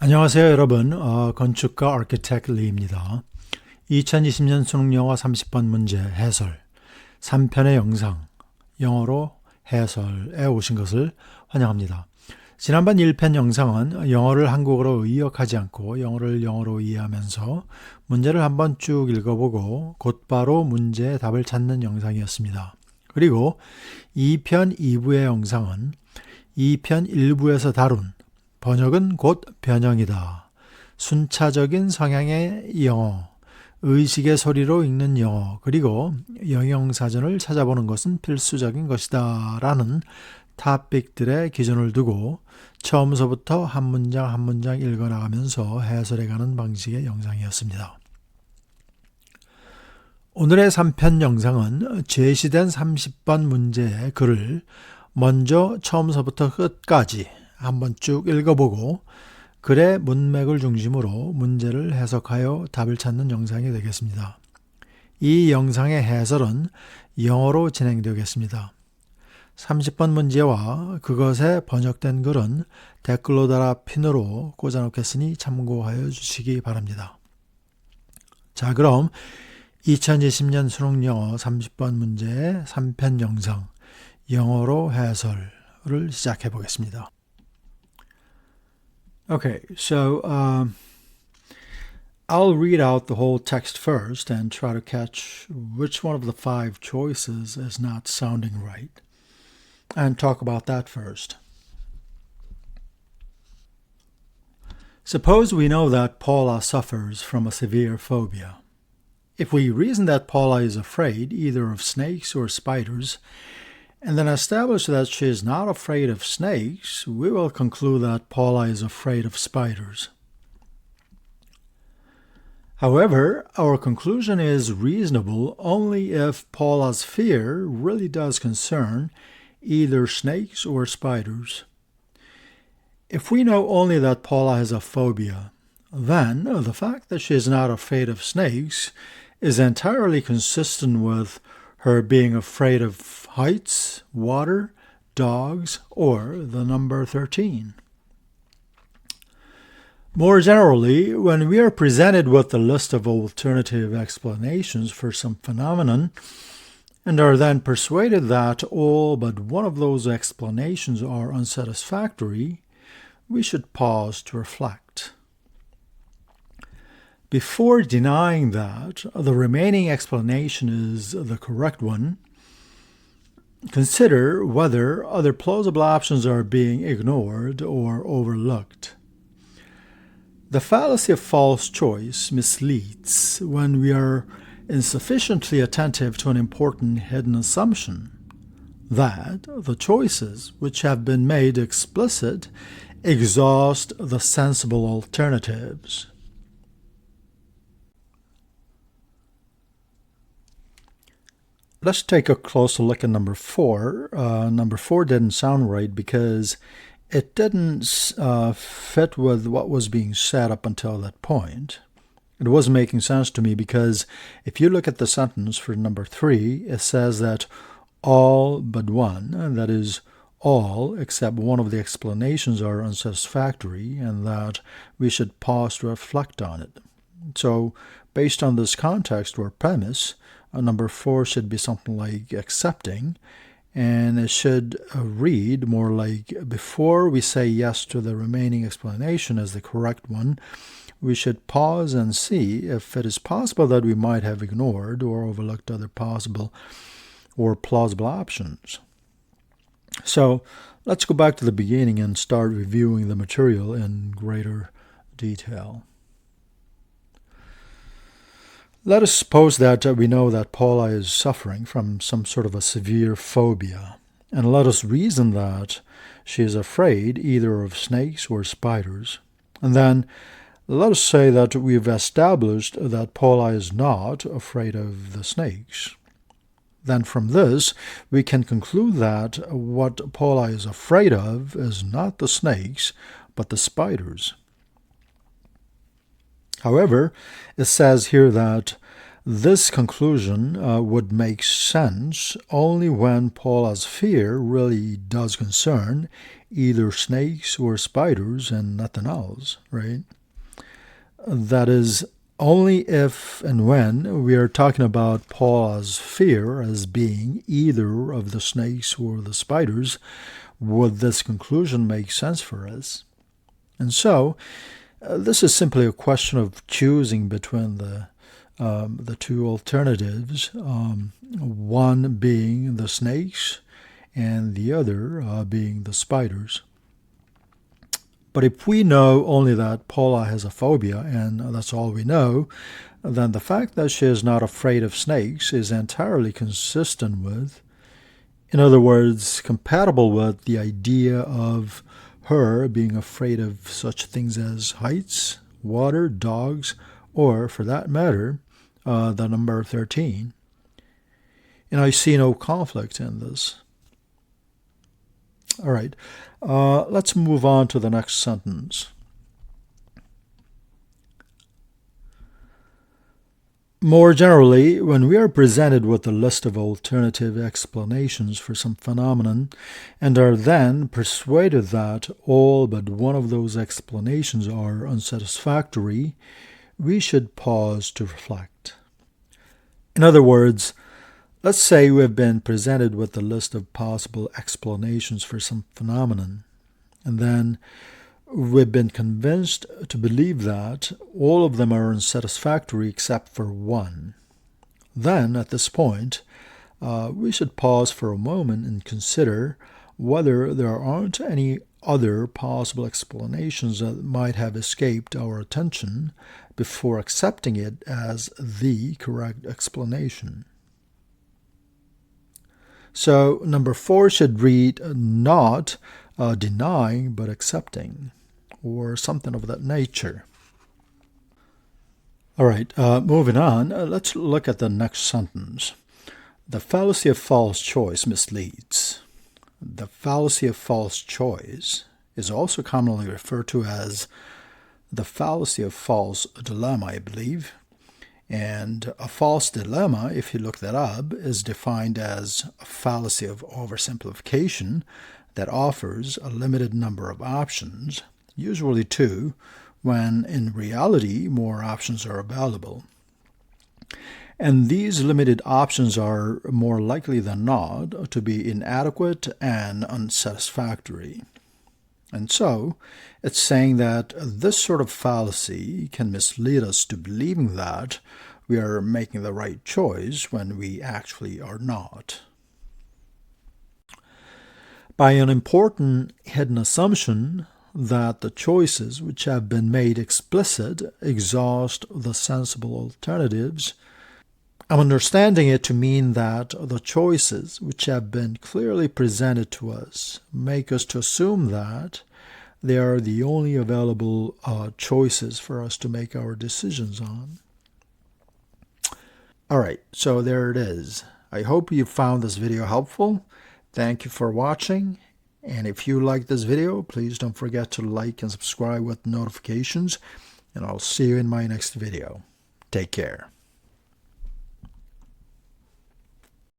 안녕하세요, 여러분. 건축가 Archi-Tech 리입니다. 2020년 수능영어 30번 문제 해설 3편의 영상 영어로 해설에 오신 것을 환영합니다. 지난번 1편 영상은 영어를 한국어로 의역하지 않고 영어를 영어로 이해하면서 문제를 한번 쭉 읽어보고 곧바로 문제의 답을 찾는 영상이었습니다. 그리고 2편 2부의 영상은 2편 1부에서 다룬 번역은 곧 변형이다. 순차적인 성향의 영어, 의식의 소리로 읽는 영어, 그리고 영영사전을 찾아보는 것은 필수적인 것이다. 라는 토픽들의 기준을 두고 처음서부터 한 문장 한 문장 읽어나가면서 해설해가는 방식의 영상이었습니다. 오늘의 3편 영상은 제시된 30번 문제의 글을 먼저 처음서부터 끝까지 한번 쭉 읽어보고 글의 문맥을 중심으로 문제를 해석하여 답을 찾는 영상이 되겠습니다. 이 영상의 해설은 영어로 진행되겠습니다. 30번 문제와 그것에 번역된 글은 댓글로 달아 핀으로 꽂아놓겠으니 참고하여 주시기 바랍니다. 자, 그럼 2020년 수능영어 30번 문제의 3편 영상 영어로 해설을 시작해 보겠습니다. Okay, so I'll read out the whole text first and try to catch which one of the 5 choices is not sounding right, and talk about that first. Suppose we know that Paula suffers from a severe phobia. If we reason that Paula is afraid either of snakes or spiders, and then establish that she is not afraid of snakes, we will conclude that Paula is afraid of spiders. However, our conclusion is reasonable only if Paula's fear really does concern either snakes or spiders. If we know only that Paula has a phobia, then the fact that she is not afraid of snakes is entirely consistent with her being afraid of heights, water, dogs, or the number 13. More generally, when we are presented with a list of alternative explanations for some phenomenon, and are then persuaded that all but one of those explanations are unsatisfactory, we should pause to reflect. Before denying that the remaining explanation is the correct one, consider whether other plausible options are being ignored or overlooked. The fallacy of false choice misleads when we are insufficiently attentive to an important hidden assumption that the choices which have been made explicit exhaust the sensible alternatives. Let's take a closer look at number 4. Number 4 didn't sound right because it didn't fit with what was being said up until that point. It wasn't making sense to me because if you look at the sentence for number 3, it says that all but one, and that is all except one of the explanations are unsatisfactory, and that we should pause to reflect on it. So, based on this context or premise, number 4 should be something like accepting, and it should read more like, before we say yes to the remaining explanation as the correct one, we should pause and see if it is possible that we might have ignored or overlooked other possible or plausible options. So let's go back to the beginning and start reviewing the material in greater detail. Let us suppose that we know that Paula is suffering from some sort of a severe phobia, and let us reason that she is afraid either of snakes or spiders. And then let us say that we've established that Paula is not afraid of the snakes. Then from this, we can conclude that what Paula is afraid of is not the snakes, but the spiders. However, it says here that This conclusion would make sense only when Paula's fear really does concern either snakes or spiders and nothing else, right? That is, only if and when we are talking about Paula's fear as being either of the snakes or the spiders would this conclusion make sense for us. And so, this is simply a question of choosing between the two alternatives, one being the snakes and the other being the spiders. But if we know only that Paula has a phobia, and that's all we know, then the fact that she is not afraid of snakes is entirely consistent with, in other words, compatible with the idea of her being afraid of such things as heights, water, dogs, or, for that matter, the number 13. And I see no conflict in this. All right, let's move on to the next sentence. More generally, when we are presented with a list of alternative explanations for some phenomenon and are then persuaded that all but one of those explanations are unsatisfactory, we should pause to reflect. In other words, let's say we have been presented with a list of possible explanations for some phenomenon, and then we've been convinced to believe that all of them are unsatisfactory except for one. Then, at this point, we should pause for a moment and consider whether there aren't any other possible explanations that might have escaped our attention before accepting it as the correct explanation. So number 4 should read not denying but accepting, or something of that nature. All right, moving on, let's look at the next sentence. The fallacy of false choice misleads. The fallacy of false choice is also commonly referred to as the fallacy of false dilemma, I believe. And a false dilemma, if you look that up, is defined as a fallacy of oversimplification that offers a limited number of options, usually 2, when in reality more options are available. And these limited options are more likely than not to be inadequate and unsatisfactory. And so, it's saying that this sort of fallacy can mislead us to believing that we are making the right choice when we actually are not. By an important hidden assumption that the choices which have been made explicit exhaust the sensible alternatives, I'm understanding it to mean that the choices which have been clearly presented to us make us to assume that they are the only available choices for us to make our decisions on. All right, so there it is. I hope you found this video helpful. Thank you for watching. And if you like this video, please don't forget to like and subscribe with notifications. And I'll see you in my next video. Take care.